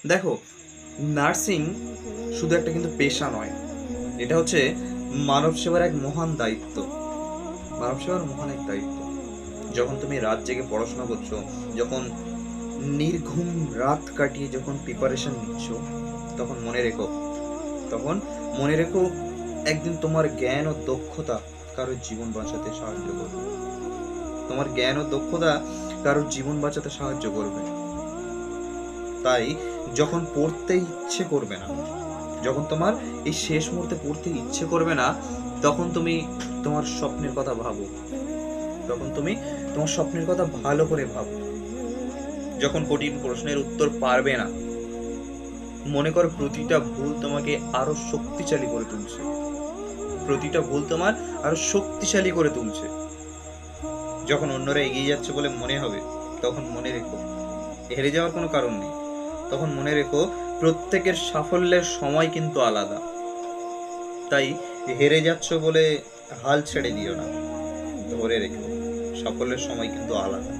দেখো, নার্সিং শুধু একটা কিন্তু পেশা নয়, এটা হচ্ছে মানব সেবার এক মহান দায়িত্ব। মানব সেবার মহান এক দায়িত্ব। যখন তুমি রাত জেগে পড়াশোনা করছো, যখন নির্ঘুম রাত কাটিয়ে যখন প্রিপারেশন নিচ্ছ, তখন মনে রেখো, তখন মনে রেখো, একদিন তোমার জ্ঞান ও দক্ষতা কারোর জীবন বাঁচাতে সাহায্য করবে। তোমার জ্ঞান ও দক্ষতা কারোর জীবন বাঁচাতে সাহায্য করবে। তাই যখন পড়তে ইচ্ছে করবে না, যখন তোমার এই শেষ মুহূর্তে পড়তে ইচ্ছে করবে না, তখন তুমি তোমার স্বপ্নের কথা ভাবো। তখন তুমি তোমার স্বপ্নের কথা ভালো করে ভাবো। যখন কঠিন প্রশ্নের উত্তর পারবে না, মনে করো প্রতিটা ভুল তোমাকে আরো শক্তিশালী করে তুলছে। প্রতিটা ভুল তোমার আরো শক্তিশালী করে তুলছে। যখন অন্যরা এগিয়ে যাচ্ছে বলে মনে হবে, তখন মনে রেখো হেরে যাওয়ার কোনো কারণ নেই। তখন মনে রেখো প্রত্যেকের সাফল্যের সময় কিন্তু আলাদা। তাই হেরে যাচ্ছ বলে হাল ছেড়ে দিও না, ধরে রেখো সাফল্যের সময় কিন্তু আলাদা।